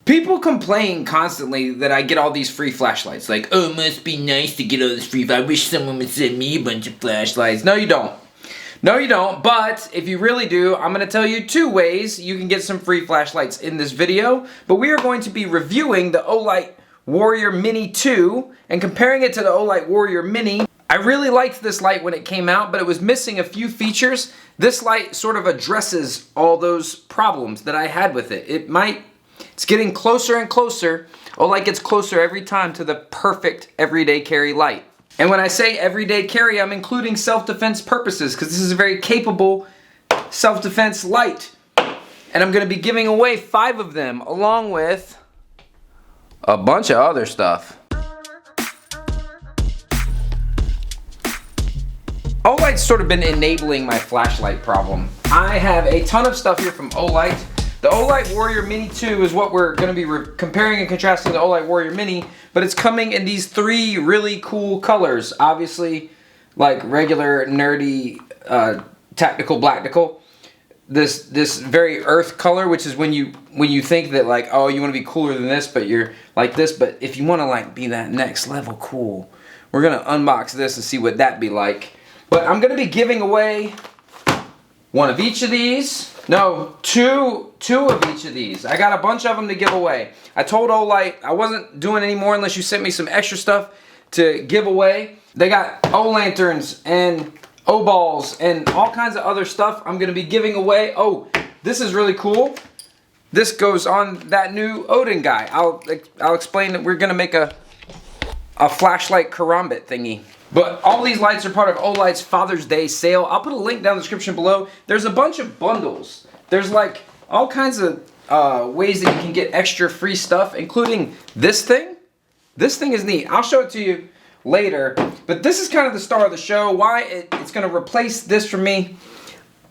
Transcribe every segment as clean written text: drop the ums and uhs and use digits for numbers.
People complain constantly that I get all these free flashlights. Like, oh, it must be nice to get all this free. I wish someone would send me a bunch of flashlights. No, you don't. No, you don't. But if you really do, I'm going to tell you 2 ways you can get some free flashlights in this video. But we are going to be reviewing the Olight Warrior Mini 2 and comparing it to the Olight Warrior Mini. I really liked this light when it came out, but it was missing a few features. This light sort of addresses all those problems that I had with it. It's getting closer and closer. Olight gets closer every time to the perfect everyday carry light. And when I say everyday carry, I'm including self-defense purposes because this is a very capable self-defense light. And I'm going to be giving away 5 of them along with a bunch of other stuff. Olight's sort of been enabling my flashlight problem. I have a ton of stuff here from Olight. The Olight Warrior Mini 2 is what we're going to be comparing and contrasting the Olight Warrior Mini, but it's coming in these 3 really cool colors. Obviously, like regular nerdy tactical blacktical. This very earth color, which is when you think that like, oh, you want to be cooler than this, but you're like this. But if you want to like be that next level cool, we're gonna unbox this and see what that'd be like. But I'm gonna be giving away 1 of each of these. No, two of each of these. I got a bunch of them to give away. I told Olight I wasn't doing any more unless you sent me some extra stuff to give away. They got O-lanterns and O-balls and all kinds of other stuff I'm going to be giving away. Oh, this is really cool. This goes on that new Odin guy. I'll explain that we're going to make a flashlight karambit thingy. But all these lights are part of Olight's Father's Day sale. I'll put a link down in the description below. There's a bunch of bundles. There's like all kinds of ways that you can get extra free stuff, including this thing. This thing is neat. I'll show it to you later. But this is kind of the star of the show. Why it's going to replace this for me.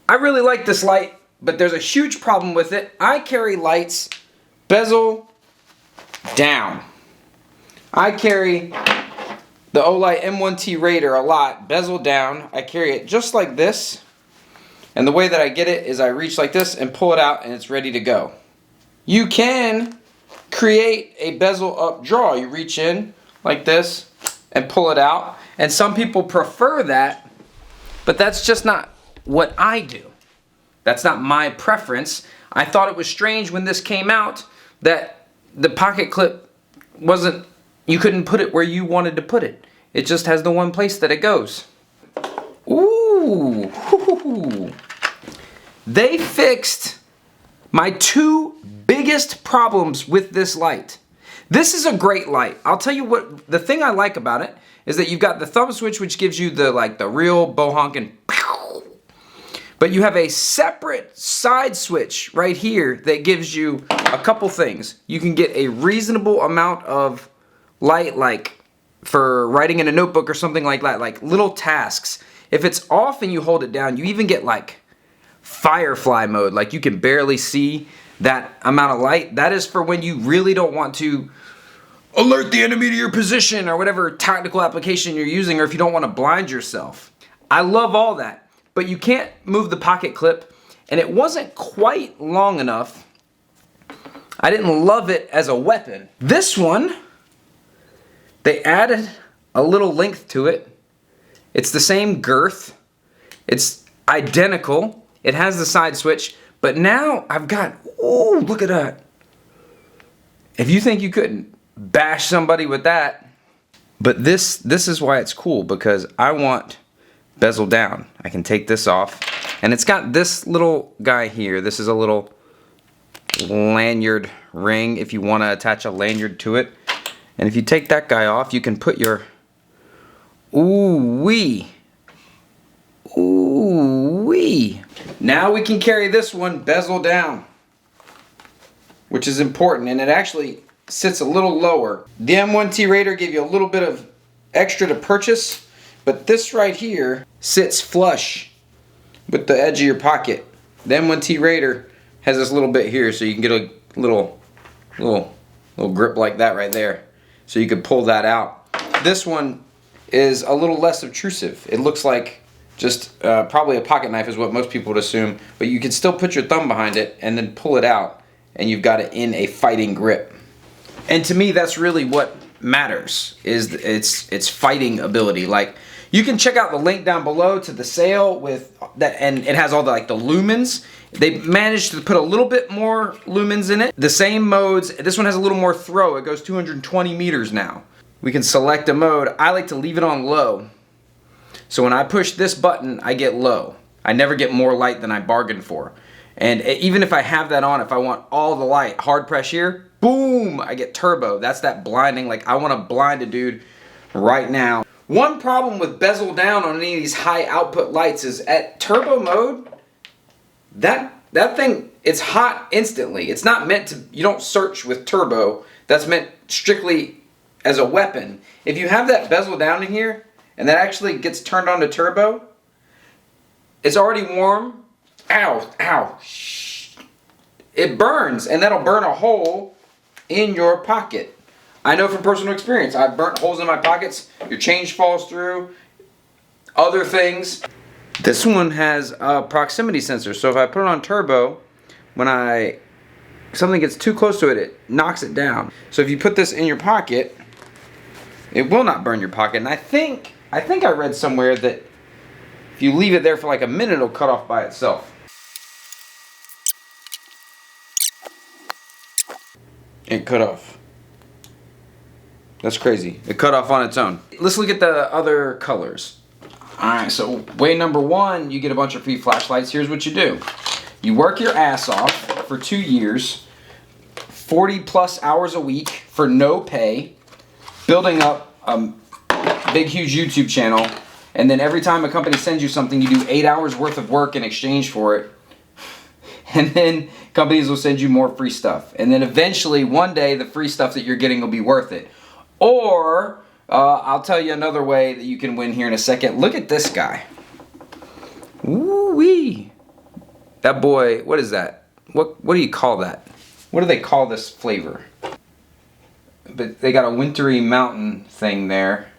I really like this light, but there's a huge problem with it. I carry lights bezel down. I carry the Olight M1T Raider a lot, bezel down. I carry it just like this. And the way that I get it is I reach like this and pull it out and it's ready to go. You can create a bezel up draw. You reach in like this and pull it out. And some people prefer that, but that's just not what I do. That's not my preference. I thought it was strange when this came out that the pocket clip wasn't, you couldn't put it where you wanted to put it. It just has the one place that it goes. Ooh. They fixed my 2 biggest problems with this light. This is a great light. I'll tell you what, the thing I like about it is that you've got the thumb switch, which gives you the real bow honking. But you have a separate side switch right here that gives you a couple things. You can get a reasonable amount of light, like for writing in a notebook or something like that, like little tasks. If it's off and you hold it down, you even get like firefly mode, like you can barely see that amount of light. That is for when you really don't want to alert the enemy to your position or whatever tactical application you're using, or if you don't want to blind yourself. I love all that, but you can't move the pocket clip, and it wasn't quite long enough. I didn't love it as a weapon. This one, they added a little length to it. It's the same girth. It's identical. It has the side switch, but now I've got, ooh, look at that. If you think you couldn't bash somebody with that, but this is why it's cool, because I want bezel down. I can take this off, and it's got this little guy here. This is a little lanyard ring if you want to attach a lanyard to it. And if you take that guy off, you can put your ooh-wee. Ooh-wee. Now we can carry this one bezel down, which is important, and it actually sits a little lower. The M1T Raider gave you a little bit of extra to purchase, but this right here sits flush with the edge of your pocket. The M1T Raider has this little bit here, so you can get a little grip like that right there. So you could pull that out. This one is a little less obtrusive. It looks like just probably a pocket knife is what most people would assume, but you can still put your thumb behind it and then pull it out, and you've got it in a fighting grip. And to me, that's really what matters, is its fighting ability. Like, you can check out the link down below to the sale with that, and it has all the like the lumens. They managed to put a little bit more lumens in it. The same modes. This one has a little more throw. It goes 220 meters now. We can select a mode. I like to leave it on low. So when I push this button, I get low. I never get more light than I bargained for. And even if I have that on, if I want all the light, hard press here, boom, I get turbo. That's that blinding, like I want to blind a dude right now. One problem with bezel down on any of these high output lights is at turbo mode, that thing, it's hot instantly. It's not meant to, you don't search with turbo. That's meant strictly as a weapon. If you have that bezel down in here, and that actually gets turned on to turbo, it's already warm. Ow, ow. It burns, and that'll burn a hole in your pocket. I know from personal experience. I've burnt holes in my pockets. Your change falls through. Other things. This one has a proximity sensor, so if I put it on turbo, when something gets too close to it, it knocks it down. So if you put this in your pocket, it will not burn your pocket. And I think I read somewhere that if you leave it there for like a minute, it'll cut off by itself. It cut off. That's crazy. It cut off on its own. Let's look at the other colors. Alright, so way number one, you get a bunch of free flashlights. Here's what you do. You work your ass off for 2 years, 40 plus hours a week for no pay, building up a big huge YouTube channel, and then every time a company sends you something, you do 8 hours worth of work in exchange for it. And then companies will send you more free stuff. And then eventually, one day, the free stuff that you're getting will be worth it. Or, I'll tell you another way that you can win here in a second. Look at this guy. Woo-wee. That boy, what is that? What do you call that? What do they call this flavor? But they got a wintry mountain thing there.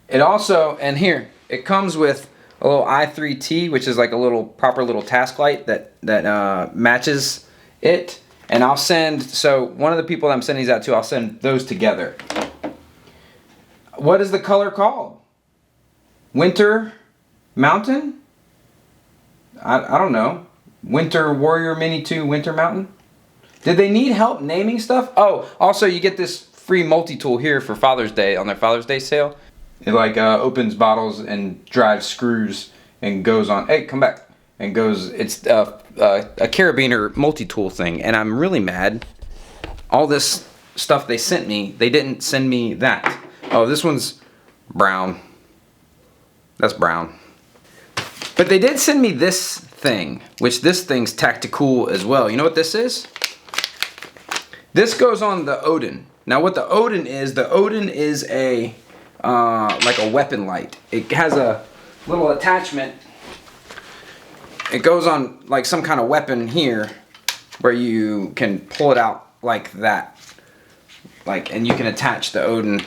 It also, and here, it comes with a little i3T, which is like a little proper little task light that matches it. And I'll send, so one of the people that I'm sending these out to, I'll send those together. What is the color called? Winter Mountain? I don't know. Winter Warrior Mini 2 Winter Mountain? Did they need help naming stuff? Oh, also you get this free multi-tool here for Father's Day on their Father's Day sale. It like opens bottles and drives screws and goes on, hey, come back, and goes, it's a carabiner multi-tool thing, and I'm really mad. All this stuff they sent me, they didn't send me that. Oh, this one's brown. That's brown. But they did send me this thing, which this thing's tactical as well. You know what this is? This goes on the Odin. Now what the Odin is a like a weapon light. It has a little attachment. It goes on like some kind of weapon here where you can pull it out like that. Like, and you can attach the Odin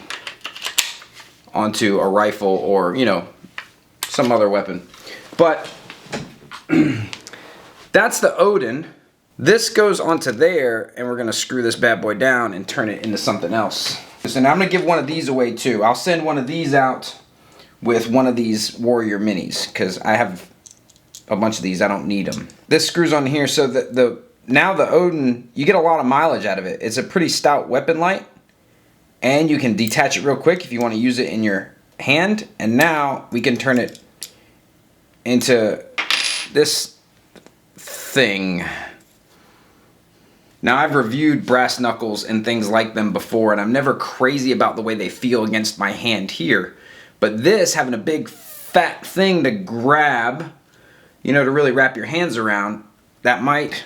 onto a rifle or, you know, some other weapon. But that's the Odin. This goes onto there, and we're gonna screw this bad boy down and turn it into something else. So now I'm gonna give one of these away too. I'll send one of these out with one of these Warrior Minis because I have a bunch of these. I don't need them. This screws on here so that now the Odin, you get a lot of mileage out of it. It's a pretty stout weapon light, and you can detach it real quick if you want to use it in your hand. And now we can turn it into this thing. Now I've reviewed brass knuckles and things like them before, and I'm never crazy about the way they feel against my hand here. But this, having a big fat thing to grab, you know, to really wrap your hands around, that might,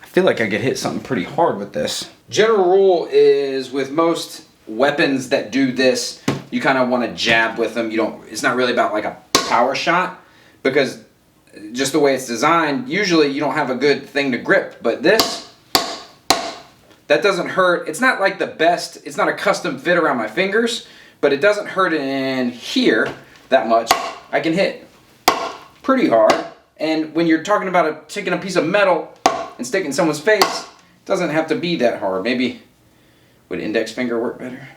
I feel like I could hit something pretty hard with this. General rule is with most weapons that do this, you kind of want to jab with them. It's not really about like a power shot, because just the way it's designed, usually you don't have a good thing to grip. But this, that doesn't hurt. It's not like the best, it's not a custom fit around my fingers, but it doesn't hurt in here that much. I can hit pretty hard. And when you're talking about taking a piece of metal and stick it in someone's face, it doesn't have to be that hard. Maybe, would index finger work better?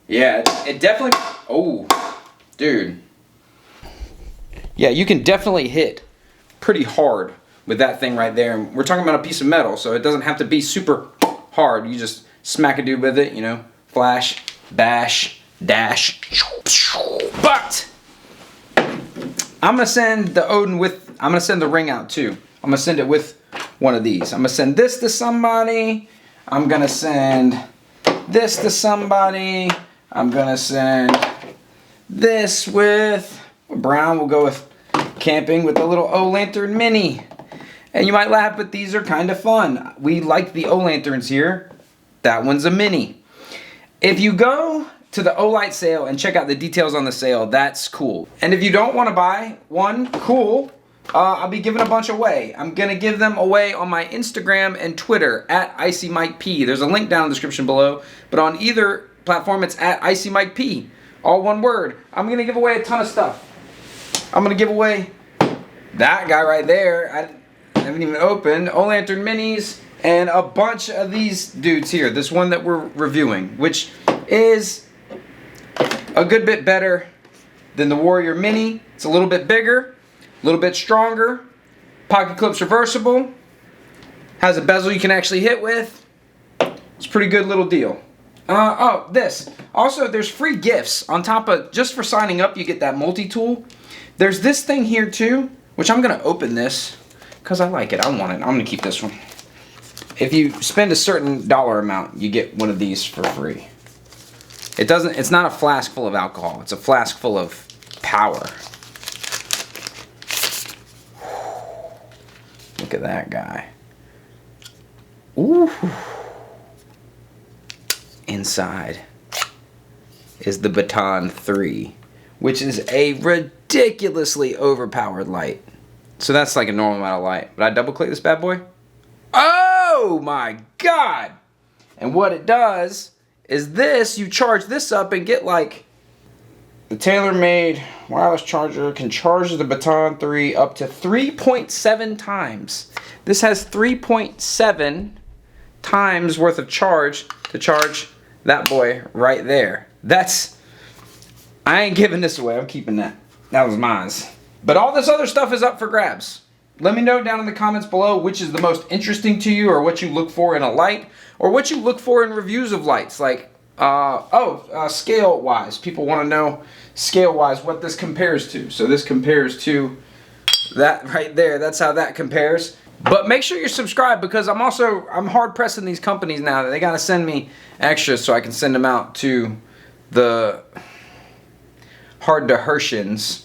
Yeah, it definitely, oh, dude. Yeah, you can definitely hit pretty hard with that thing right there. And we're talking about a piece of metal, so it doesn't have to be super hard. You just smack a dude with it, you know, flash, bash, dash. But I'm gonna send the Odin with, I'm gonna send the ring out too. I'm gonna send it with one of these. I'm gonna send this to somebody. I'm gonna send this to somebody. I'm gonna send this with brown. We'll go with camping with the little O-Lantern Mini. And you might laugh, but these are kind of fun. We like the O-Lanterns here. That one's a mini. If you go to the Olight sale and check out the details on the sale, that's cool. And if you don't want to buy one, cool. I'll be giving a bunch away. I'm gonna give them away on my Instagram and Twitter at IcyMikeP. There's a link down in the description below, but on either platform it's at IcyMikeP. All one word. I'm gonna give away a ton of stuff. I'm gonna give away that guy right there. I haven't even opened. O-Lantern Minis and a bunch of these dudes here. This one that we're reviewing, which is a good bit better than the Warrior Mini. It's a little bit bigger, a little bit stronger. Pocket clip's reversible. Has a bezel you can actually hit with. It's a pretty good little deal. Oh, this. Also, there's free gifts on top of, just for signing up, you get that multi-tool. There's this thing here too, which I'm gonna open this because I like it. I want it. I'm gonna keep this one. If you spend a certain dollar amount, you get one of these for free. It's not a flask full of alcohol. It's a flask full of power. Look at that guy. Ooh. Inside is the Baton 3, which is a ridiculously overpowered light. So that's like a normal amount of light. But I double click this bad boy. Oh my God! And what it does is this, you charge this up and get like, the tailor-made wireless charger can charge the Baton 3 up to 3.7 times. This has 3.7 times worth of charge to charge that boy right there. I ain't giving this away. I'm keeping that. That was mine. But all this other stuff is up for grabs. Let me know down in the comments below which is the most interesting to you, or what you look for in a light, or what you look for in reviews of lights. Like, scale-wise. People want to know scale-wise what this compares to. So this compares to that right there. That's how that compares. But make sure you're subscribed, because I'm hard pressing these companies now that they got to send me extras so I can send them out to the hard to Hershins